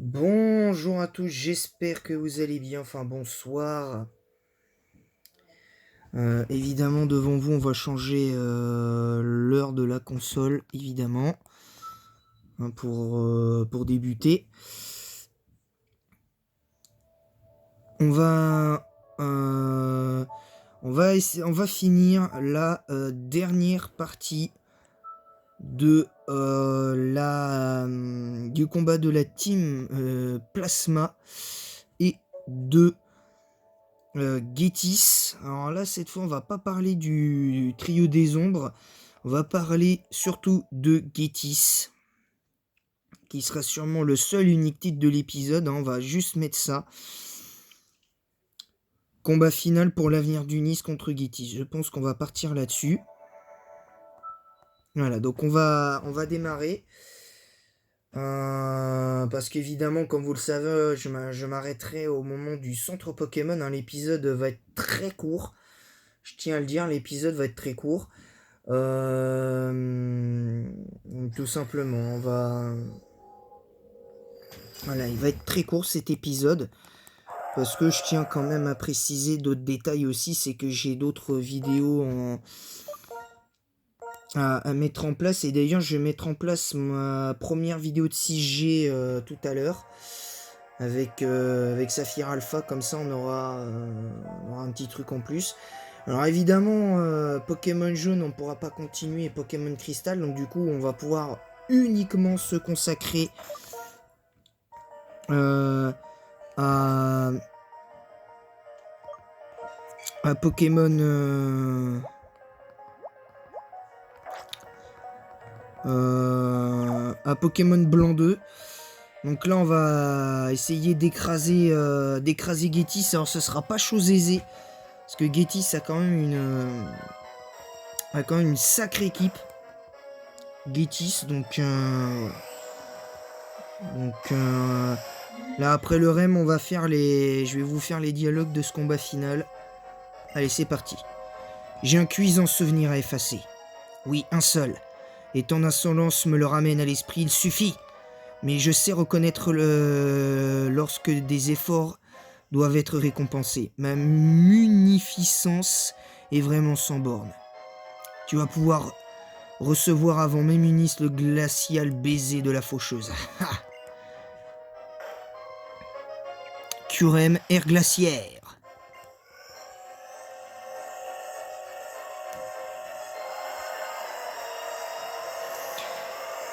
Bonjour à tous, j'espère que vous allez bien, enfin bonsoir. Évidemment devant vous on va changer l'heure de la console, évidemment, hein, pour débuter. On va, on va finir la dernière partie de du combat de la team Plasma et de Getis. Alors là, cette fois, on va pas parler du trio des ombres. On va parler surtout de Getis, qui sera sûrement le seul unique titre de l'épisode, hein. On va juste mettre ça. Combat final pour l'avenir du Nice contre Getis. Je pense qu'on va partir là-dessus. Voilà, donc on va démarrer. Parce qu'évidemment, comme vous le savez, je m'arrêterai au moment du centre Pokémon, hein. L'épisode va être très court. Je tiens à le dire, l'épisode va être très court. Euh, Tout simplement, voilà, il va être très court cet épisode. Parce que je tiens quand même à préciser d'autres détails aussi, c'est que j'ai d'autres vidéos à mettre en place. Et d'ailleurs, je vais mettre en place ma première vidéo de 6G tout à l'heure. Avec Saphir Alpha, comme ça on aura un petit truc en plus. Alors évidemment, Pokémon Jaune, on ne pourra pas continuer, et Pokémon Crystal, donc du coup, on va pouvoir uniquement se consacrer euh, à, à Pokémon à Pokémon Blanc 2. Donc là, on va essayer d'écraser Getis. Alors, ce sera pas chose aisée, parce que Getis a quand même une sacrée équipe. Getis, là après le REM, je vais vous faire les dialogues de ce combat final. Allez, c'est parti. J'ai un cuisant souvenir à effacer. Oui, un seul. Et ton insolence me le ramène à l'esprit, il suffit. Mais je sais reconnaître lorsque des efforts doivent être récompensés. Ma munificence est vraiment sans borne. Tu vas pouvoir recevoir avant même Unis le glacial baiser de la faucheuse. Curem air glaciaire.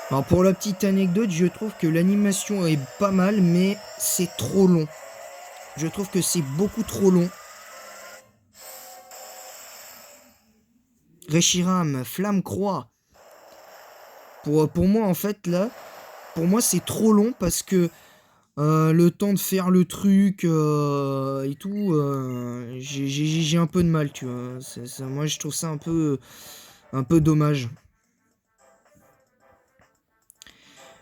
Alors pour la petite anecdote, je trouve que l'animation est pas mal, mais c'est trop long. Je trouve que c'est beaucoup trop long. Reshiram, flamme croix. Pour moi, en fait, là, pour moi, c'est trop long parce que le temps de faire le truc et tout, j'ai un peu de mal, tu vois. Moi, je trouve ça un peu dommage.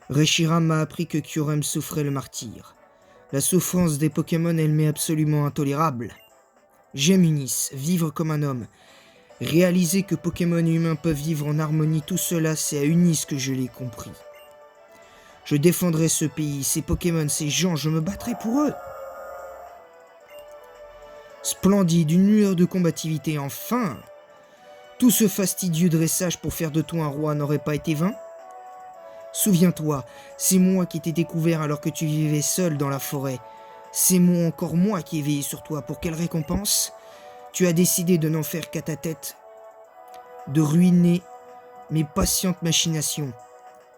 Reshiram m'a appris que Kyurem souffrait le martyre. La souffrance des Pokémon, elle m'est absolument intolérable. J'aime Unis, vivre comme un homme. Réaliser que Pokémon et humains peuvent vivre en harmonie, tout cela, c'est à Unis que je l'ai compris. Je défendrai ce pays, ces Pokémon, ces gens, je me battrai pour eux. Splendide, une lueur de combativité, enfin. Tout ce fastidieux dressage pour faire de toi un roi n'aurait pas été vain. Souviens-toi, c'est moi qui t'ai découvert alors que tu vivais seul dans la forêt. C'est encore moi qui ai veillé sur toi. Pour quelle récompense? Tu as décidé de n'en faire qu'à ta tête, de ruiner mes patientes machinations.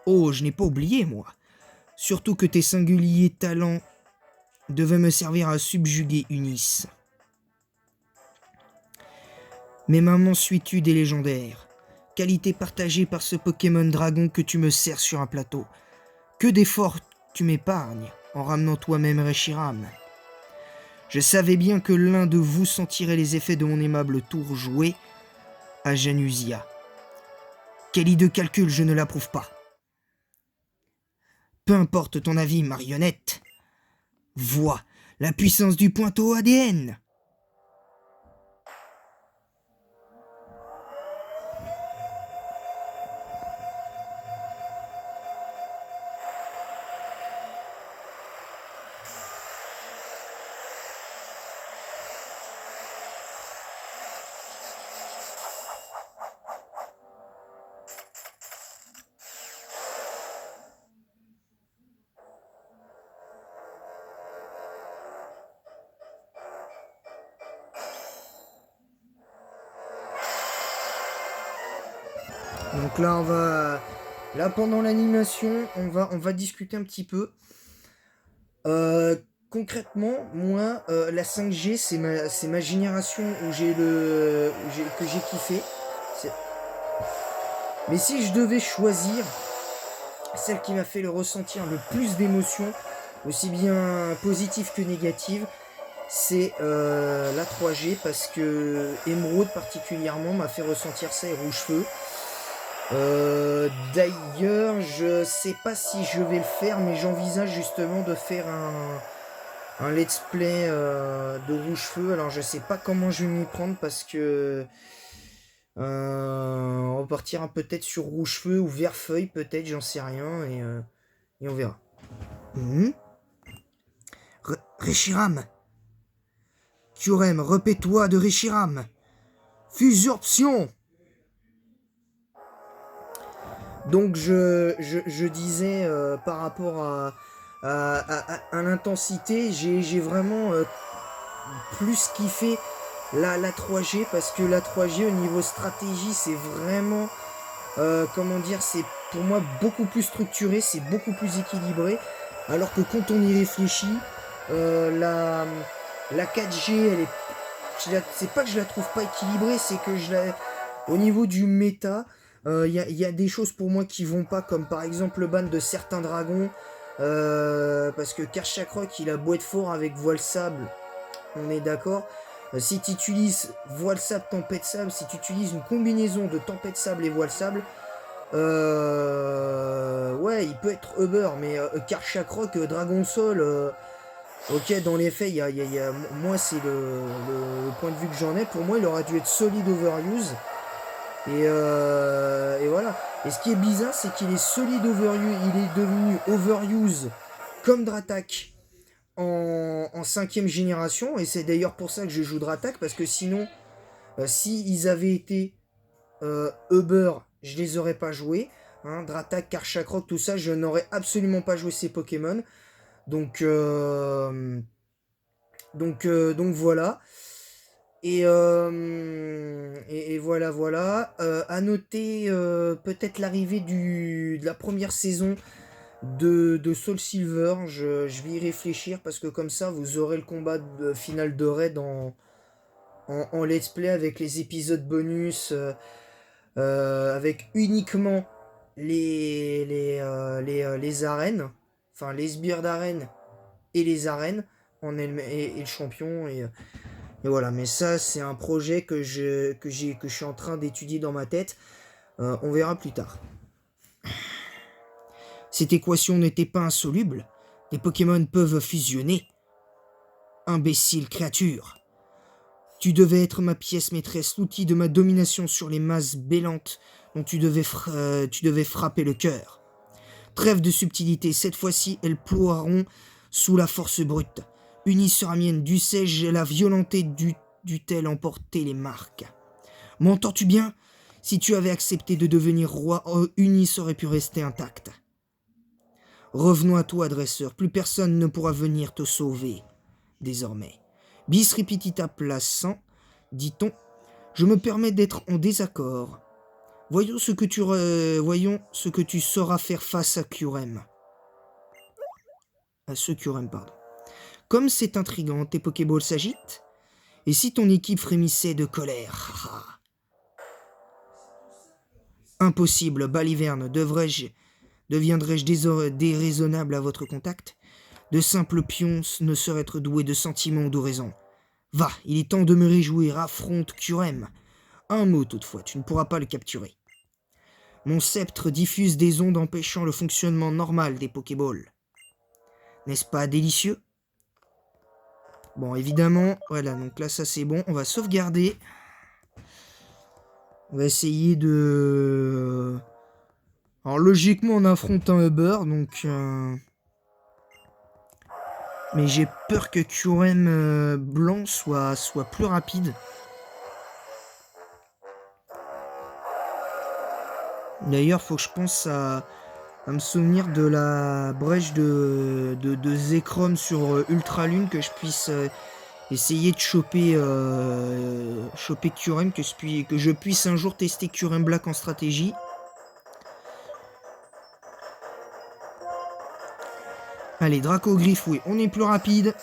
Oh, je n'ai pas oublié, moi. Surtout que tes singuliers talents devaient me servir à subjuguer Unis. Mais ma mansuétude est légendaire. Qualité partagée par ce Pokémon dragon que tu me sers sur un plateau. Que d'efforts tu m'épargnes en ramenant toi-même Reshiram. Je savais bien que l'un de vous sentirait les effets de mon aimable tour joué à Janusia. Quel hideux calcul, je ne l'approuve pas. Peu importe ton avis, marionnette. Vois la puissance du pointeau ADN. Donc là, là pendant l'animation, on va discuter un petit peu. Concrètement, moi, la 5G, c'est ma génération que j'ai kiffé. C'est- Mais si je devais choisir celle qui m'a fait le ressentir le plus d'émotions, aussi bien positives que négatives, c'est la 3G parce que Emeraude particulièrement m'a fait ressentir ça et Rouge-Feu. D'ailleurs, je sais pas si je vais le faire, mais j'envisage justement de faire un let's play de Rouge-Feu. Alors je sais pas comment je vais m'y prendre parce que on repartira peut-être sur Rouge-Feu ou Vert-Feuille, peut-être, j'en sais rien, et on verra. Reshiram, Kyurem, repais-toi de Reshiram. Fusorption. Donc je disais par rapport à l'intensité, j'ai vraiment plus kiffé la 3G parce que la 3G au niveau stratégie c'est vraiment comment dire, c'est pour moi beaucoup plus structuré, c'est beaucoup plus équilibré, alors que quand on y réfléchit, la 4G elle est, c'est pas que je la trouve pas équilibrée, c'est que au niveau du méta, y a des choses pour moi qui vont pas, comme par exemple le ban de certains dragons, parce que Karchakrok il a beau être fort avec voile sable, on est d'accord. Si tu utilises voile sable, tempête sable, si tu utilises une combinaison de tempête sable et voile sable, ouais, il peut être Uber, mais Karchakrok, Dragon Sol, ok, dans les faits, moi c'est le point de vue que j'en ai. Pour moi, il aurait dû être solide overuse. Et voilà. Et ce qui est bizarre, c'est qu'il est solide overuse. Il est devenu overuse comme Dratak en 5ème génération. Et c'est d'ailleurs pour ça que je joue Dratak. Parce que sinon, si ils avaient été Uber, je les aurais pas joués. Hein, Dratak, Karchakrok, tout ça, je n'aurais absolument pas joué ces Pokémon. Donc, donc voilà. Et voilà, voilà. À noter peut-être l'arrivée de la première saison de Soul Silver. Je vais y réfléchir parce que comme ça, vous aurez le combat final de Raid en let's play avec les épisodes bonus, avec uniquement les arènes, enfin les sbires d'arène et les arènes et le champion et voilà. Mais ça c'est un projet que je suis en train d'étudier dans ma tête. On verra plus tard. Cette équation n'était pas insoluble. Les Pokémon peuvent fusionner. Imbécile créature. Tu devais être ma pièce maîtresse, l'outil de ma domination sur les masses bêlantes dont tu devais frapper le cœur. Trêve de subtilité, cette fois-ci elles ploieront sous la force brute. Unie sera mienne, dussé-je la violenter dût-elle emporter les marques. M'entends-tu bien? Si tu avais accepté de devenir roi, Unis aurait pu rester intact. Revenons à toi, dresseur, plus personne ne pourra venir te sauver, désormais. Bis repetita plaçant, dit-on, je me permets d'être en désaccord. Voyons ce que tu sauras faire face à Kyurem. À ce Kyurem, pardon. Comme c'est intriguant, tes Pokéballs s'agitent. Et si ton équipe frémissait de colère? Impossible, Baliverne, deviendrais-je déraisonnable à votre contact? De simples pions ne sauraient être doués de sentiments ou de raison. Va, il est temps de me réjouir, affronte Kyurem. Un mot toutefois, tu ne pourras pas le capturer. Mon sceptre diffuse des ondes empêchant le fonctionnement normal des Pokéballs. N'est-ce pas délicieux? Bon, évidemment, voilà, donc là, ça c'est bon. On va sauvegarder. On va essayer de... Alors, logiquement, on affronte un Uber, donc... Mais j'ai peur que Kyurem blanc soit plus rapide. D'ailleurs, faut que je pense à me souvenir de la brèche de Zekrom sur Ultralune, que je puisse essayer de choper Kyurem, que je puisse un jour tester Kyurem Black en stratégie. Allez, Dracogriffe, oui, on est plus rapide.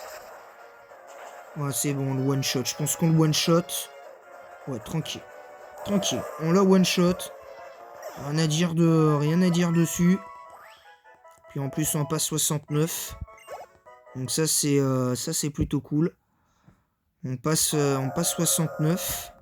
Ouais, c'est bon, le one-shot. Je pense qu'on le one-shot. Ouais, tranquille. Tranquille. On l'a one-shot. Rien à dire dessus. Puis en plus, on passe 69. Donc ça, c'est plutôt cool. On passe 69.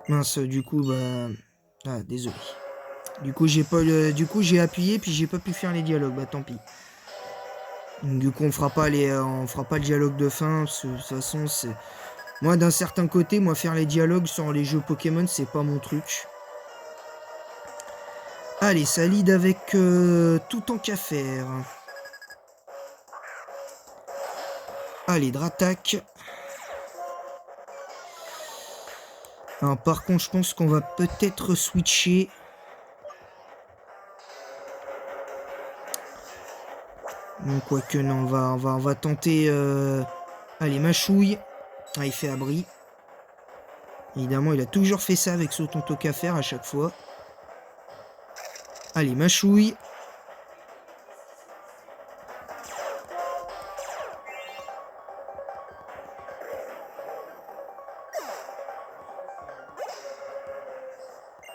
Mince, du coup, bah... Ah, désolé. Du coup, j'ai appuyé, puis j'ai pas pu faire les dialogues. Bah, tant pis. Donc, du coup, on fera pas le dialogue de fin. Parce que, de toute façon, c'est... Moi, d'un certain côté, faire les dialogues sur les jeux Pokémon, c'est pas mon truc. Allez, ça lead avec tout tant qu'à faire. Allez, Dratak. Alors, par contre, je pense qu'on va peut-être switcher. Non, quoique, non, on va tenter... Allez, Machouille. Ah, il fait abri. Évidemment, il a toujours fait ça avec son tonton qu'à faire à chaque fois. Allez, Machouille.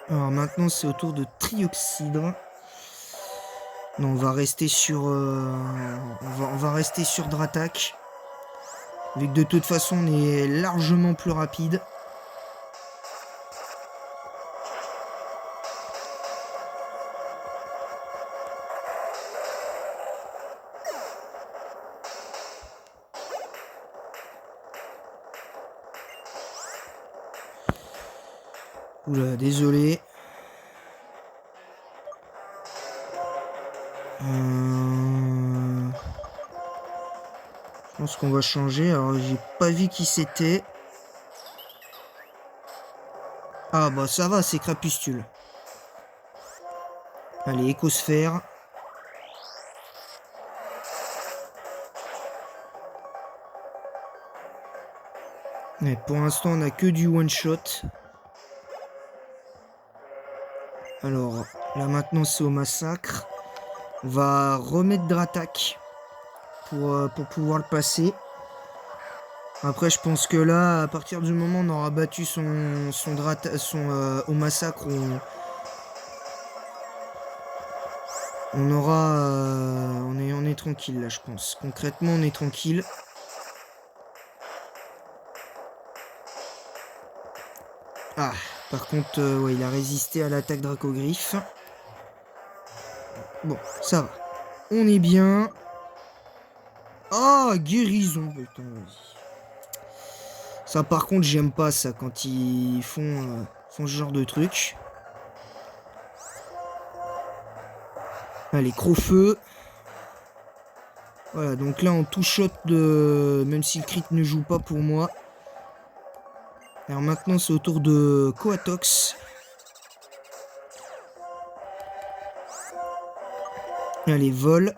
Alors maintenant, c'est au tour de Trioxydre. Non, on va rester sur... on va rester sur Dratak. Vu que de toute façon, on est largement plus rapide. Oula, désolé. Je pense qu'on va changer. Alors, j'ai pas vu qui c'était. Ah, bah ça va, c'est Crapustule. Allez, Écosphère. Mais pour l'instant, on a que du one-shot. Alors, là maintenant, c'est au massacre. On va remettre Dratak pour pouvoir le passer. Après, je pense que là, à partir du moment où on aura battu au massacre, on aura... on est tranquille, là, je pense. Concrètement, on est tranquille. Ah, par contre, ouais, il a résisté à l'attaque Dracogriffe. Bon, ça va. On est bien. Ah, guérison, putain, vas-y. Ça, par contre, j'aime pas ça quand ils font ce genre de truc. Allez, Crofeu. Voilà, donc là, on two-shot de... Même si le crit ne joue pas pour moi. Alors maintenant, c'est au tour de Coatox. Allez, vol.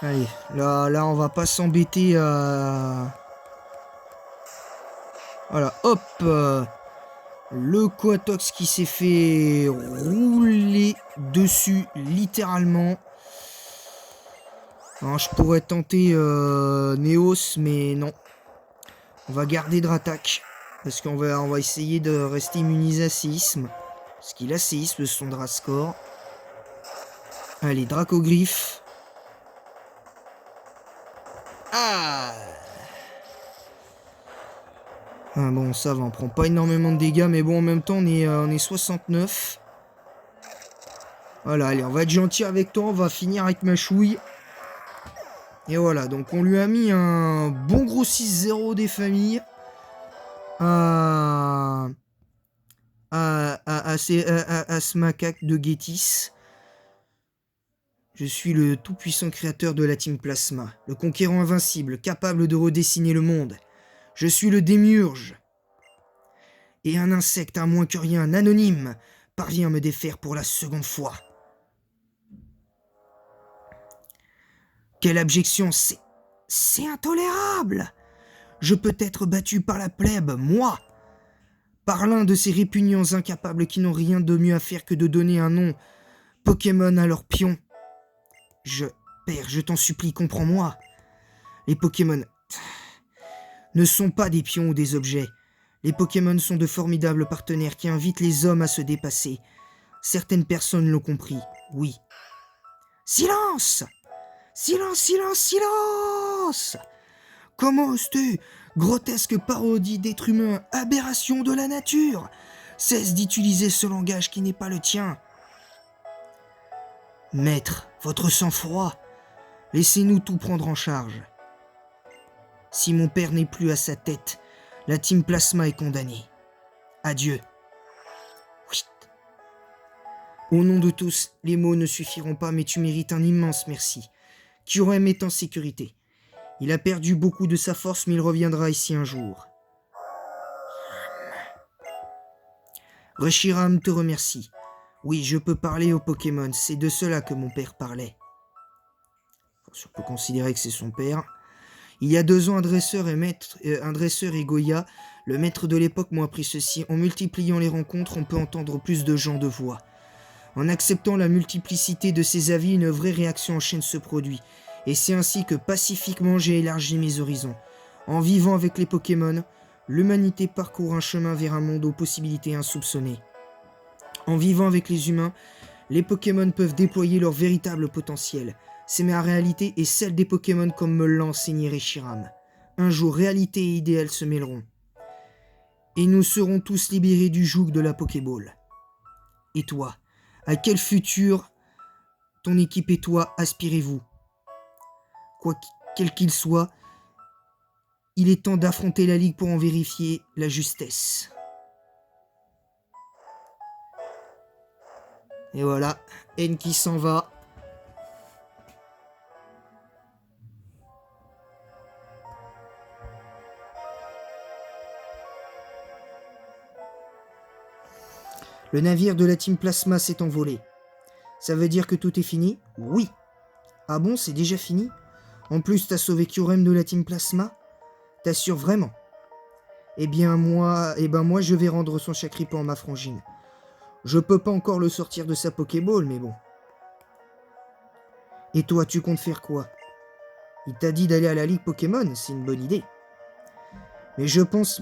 Allez, là, on va pas s'embêter à... Voilà, hop. Le Coatox qui s'est fait rouler dessus, littéralement. Alors, je pourrais tenter Neos, mais non. On va garder Dratak. Parce qu'on va essayer de rester immunisé à séisme. Parce qu'il a séisme, son Drascore. Allez, Dracogriffe. Ah, bon, ça va, on prend pas énormément de dégâts, mais bon, en même temps, on est 69. Voilà, allez, on va être gentil avec toi, on va finir avec Machouille. Et voilà, donc on lui a mis un bon gros 6-0 des familles. À ce macaque de Gétis. Je suis le tout-puissant créateur de la Team Plasma, le conquérant invincible, capable de redessiner le monde. Je suis le démiurge. Et un insecte à moins que rien, anonyme, parvient à me défaire pour la seconde fois. Quelle abjection, c'est intolérable! Je peux être battu par la plèbe, moi, par l'un de ces répugnants incapables qui n'ont rien de mieux à faire que de donner un nom Pokémon à leurs pions. Père, je t'en supplie, comprends-moi. Les Pokémon ne sont pas des pions ou des objets. Les Pokémon sont de formidables partenaires qui invitent les hommes à se dépasser. Certaines personnes l'ont compris, oui. Silence! Silence, silence, silence! Comment oses-tu, grotesque parodie d'être humain, aberration de la nature? Cesse d'utiliser ce langage qui n'est pas le tien. Maître, votre sang-froid, laissez-nous tout prendre en charge. Si mon père n'est plus à sa tête, la Team Plasma est condamnée. Adieu. Chut. Au nom de tous, les mots ne suffiront pas, mais tu mérites un immense merci. Kyurem est en sécurité. Il a perdu beaucoup de sa force, mais il reviendra ici un jour. Reshiram te remercie. Oui, je peux parler aux Pokémon, c'est de cela que mon père parlait. On peut considérer que c'est son père. Il y a 2 ans, un dresseur et Goya, le maître de l'époque, m'ont appris ceci. En multipliant les rencontres, on peut entendre plus de gens de voix. En acceptant la multiplicité de ces avis, une vraie réaction en chaîne se produit. Et c'est ainsi que pacifiquement j'ai élargi mes horizons. En vivant avec les Pokémon, l'humanité parcourt un chemin vers un monde aux possibilités insoupçonnées. En vivant avec les humains, les Pokémon peuvent déployer leur véritable potentiel. C'est ma réalité et celle des Pokémon comme me l'a enseigné Reshiram. Un jour, réalité et idéal se mêleront. Et nous serons tous libérés du joug de la Pokéball. Et toi, à quel futur ton équipe et toi aspirez-vous? Quel qu'il soit, il est temps d'affronter la Ligue pour en vérifier la justesse. Et voilà, N qui s'en va. Le navire de la Team Plasma s'est envolé. Ça veut dire que tout est fini? Oui. Ah bon, c'est déjà fini? En plus, t'as sauvé Kyurem de la Team Plasma? T'assures vraiment? Eh ben moi, je vais rendre son chakripan à ma frangine. Je peux pas encore le sortir de sa Pokéball, mais bon. Et toi, tu comptes faire quoi? Il t'a dit d'aller à la Ligue Pokémon, c'est une bonne idée. Mais je pense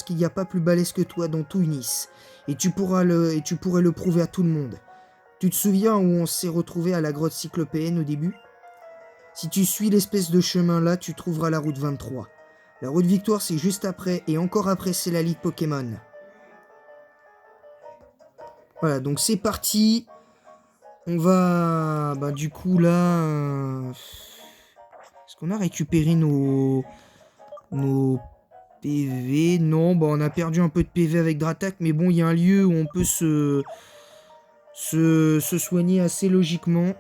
qu'il n'y a pas plus balèze que toi dans tout Nice. Et tu pourrais le prouver à tout le monde. Tu te souviens où on s'est retrouvé à la grotte cyclopéenne au début? Si tu suis l'espèce de chemin là, tu trouveras la route 23. La route Victoire, c'est juste après, et encore après, c'est la Ligue Pokémon. Voilà, donc c'est parti. On va... du coup, là... Est-ce qu'on a récupéré nos PV? Non, on a perdu un peu de PV avec Dratak, mais bon, il y a un lieu où on peut se soigner assez logiquement.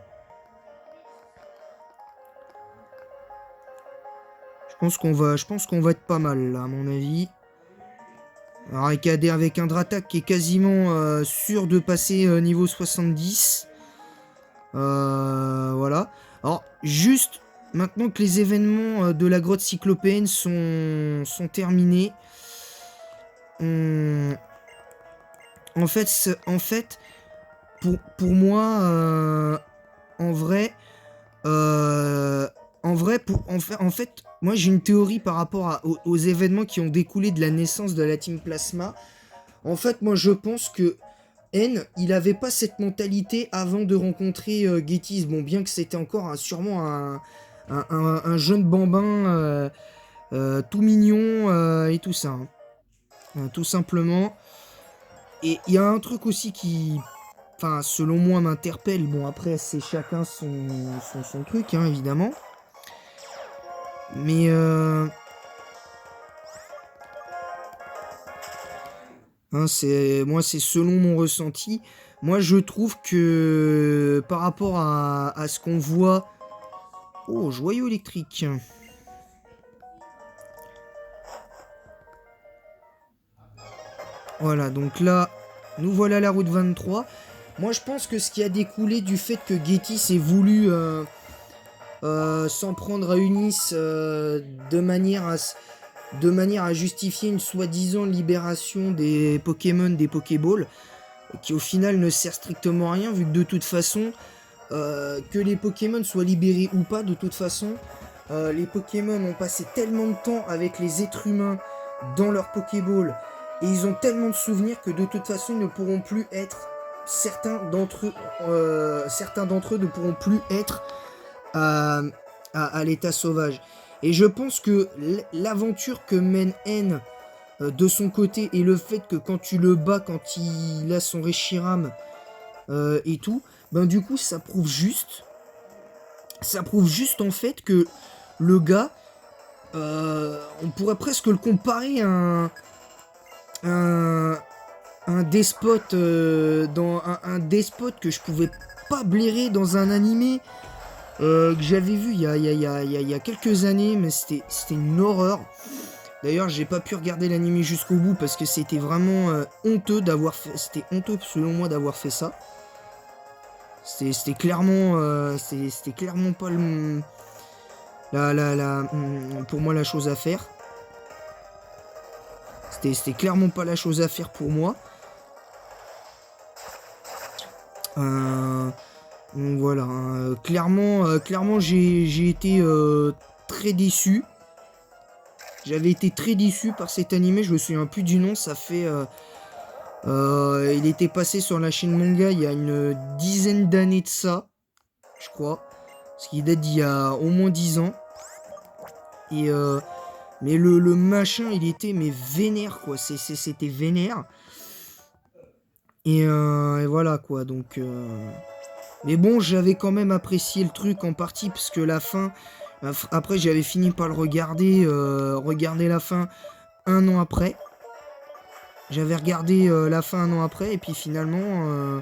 Je pense qu'on va être pas mal, là, à mon avis. Alors, avec un Dratak qui est quasiment sûr de passer niveau 70. Voilà. Alors, juste, maintenant que les événements de la grotte cyclopéenne sont terminés, en fait, pour moi, en fait, moi j'ai une théorie par rapport aux événements qui ont découlé de la naissance de la Team Plasma. En fait, moi je pense que N, il avait pas cette mentalité avant de rencontrer Gettys. Bon, bien que c'était encore sûrement un jeune bambin tout mignon et tout ça. Tout simplement. Et il y a un truc aussi qui... Enfin, selon moi, m'interpelle. Bon, après, c'est chacun son truc, hein, évidemment. Mais c'est selon mon ressenti. Moi, je trouve que par rapport à ce qu'on voit... Oh, joyau électrique. Voilà, donc là, nous voilà la route 23. Moi, je pense que ce qui a découlé du fait que Gettys ait voulu s'en prendre à Unis de manière de manière à justifier une soi-disant libération des Pokémon des Pokéballs, qui au final ne sert strictement à rien, vu que de toute façon, que les Pokémon soient libérés ou pas, de toute façon, les Pokémon ont passé tellement de temps avec les êtres humains dans leur Pokéball, et ils ont tellement de souvenirs que de toute façon, ils ne pourront plus être, certains d'entre eux ne pourront plus être à l'état sauvage. Et je pense que l'aventure que mène N de son côté, et le fait que quand tu le bats, quand il a son Reshiram et tout, ben du coup ça prouve juste en fait que le gars, on pourrait presque le comparer à un despote, dans un despote que je pouvais pas blairer dans un animé que j'avais vu il y a quelques années, mais c'était une horreur. D'ailleurs, j'ai pas pu regarder l'anime jusqu'au bout parce que c'était vraiment honteux d'avoir fait. C'était honteux selon moi d'avoir fait ça. C'était clairement pas pour moi la chose à faire. C'était clairement pas la chose à faire pour moi. Donc voilà, hein, clairement j'ai été très déçu. J'avais été très déçu par cet animé, je me souviens plus du nom, ça fait... il était passé sur la chaîne manga il y a une dizaine d'années de ça, je crois. Parce qu'il date d'il y a au moins 10 ans. Et mais le machin, il était mais vénère, quoi. C'était vénère. Et voilà, quoi. Donc... Mais bon, j'avais quand même apprécié le truc en partie, parce que la fin... Après, j'avais fini par le regarder la fin un an après. J'avais regardé la fin un an après, et puis finalement...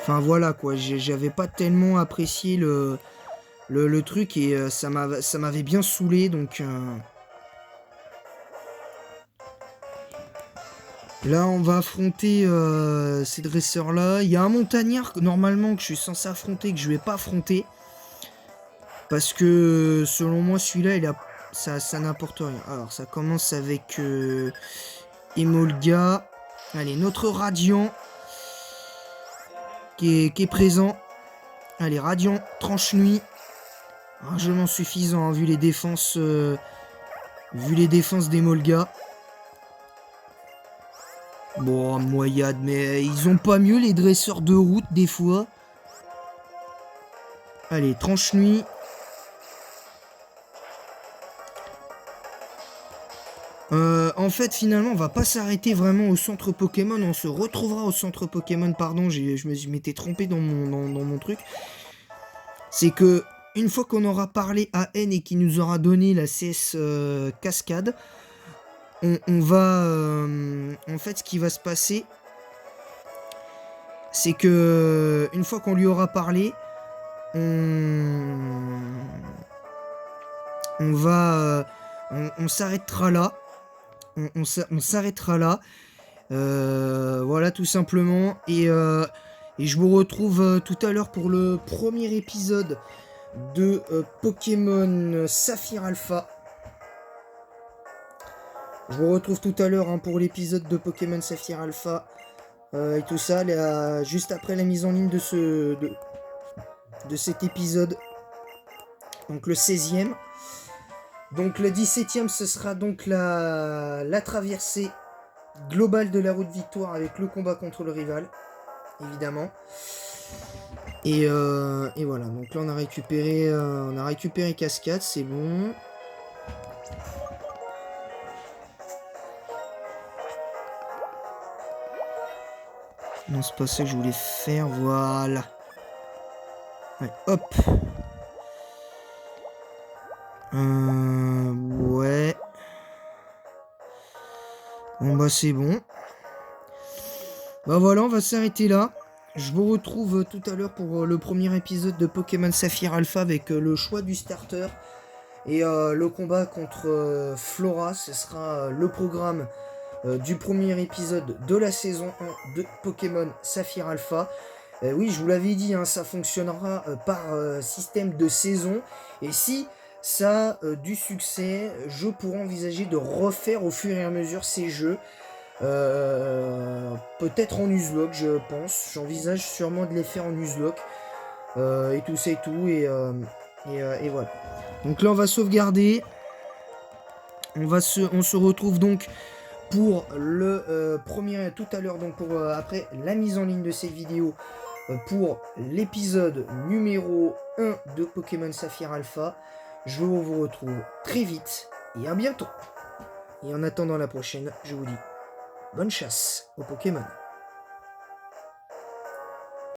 Enfin voilà, quoi, j'avais pas tellement apprécié le truc, et ça m'avait bien saoulé, donc... Là, on va affronter ces dresseurs-là. Il y a un montagnard, normalement, que je suis censé affronter, que je vais pas affronter. Parce que, selon moi, celui-là, ça n'apporte rien. Alors, ça commence avec Emolga. Allez, notre Radiant qui est présent. Allez, Radiant, tranche-nuit. Largement suffisant, hein, vu les défenses d'Emolga. Bon, moyade, mais ils ont pas mieux les dresseurs de route des fois. Allez, tranche-nuit. En fait, finalement, on va pas s'arrêter vraiment au centre Pokémon. On se retrouvera au centre Pokémon, pardon. Je m'étais trompé dans mon truc. C'est que, une fois qu'on aura parlé à N et qu'il nous aura donné la CS Cascade, on va... en fait, ce qui va se passer, c'est que, une fois qu'on lui aura parlé, on s'arrêtera là. On s'arrêtera là. Voilà, tout simplement. Et je vous retrouve tout à l'heure pour le premier épisode de Pokémon Saphir Alpha. Je vous retrouve tout à l'heure, hein, pour l'épisode de Pokémon Saphir Alpha et tout ça, là, juste après la mise en ligne de cet épisode. Donc le 16e. Donc le 17e, ce sera donc la traversée globale de la route victoire avec le combat contre le rival, évidemment. Et voilà, donc là on a récupéré Cascade, c'est bon. Non, c'est pas ça que je voulais faire, voilà. Ouais, hop. Ouais. Bon bah c'est bon. Bah voilà, on va s'arrêter là. Je vous retrouve tout à l'heure pour le premier épisode de Pokémon Saphir Alpha avec le choix du starter. Et le combat contre Flora, ce sera le programme du premier épisode de la saison 1 de Pokémon Saphir Alpha. Oui, je vous l'avais dit, hein, ça fonctionnera par système de saison. Et si ça a du succès, je pourrais envisager de refaire au fur et à mesure ces jeux. Peut-être en Nuzlocke, je pense. J'envisage sûrement de les faire en Nuzlocke. Et tout ça et tout. Et voilà. Donc là, on va sauvegarder. On se retrouve donc pour le premier tout à l'heure, donc pour après la mise en ligne de cette vidéo, pour l'épisode numéro 1 de Pokémon Saphir Alpha. Je vous retrouve très vite et à bientôt. Et en attendant la prochaine, je vous dis bonne chasse aux Pokémon.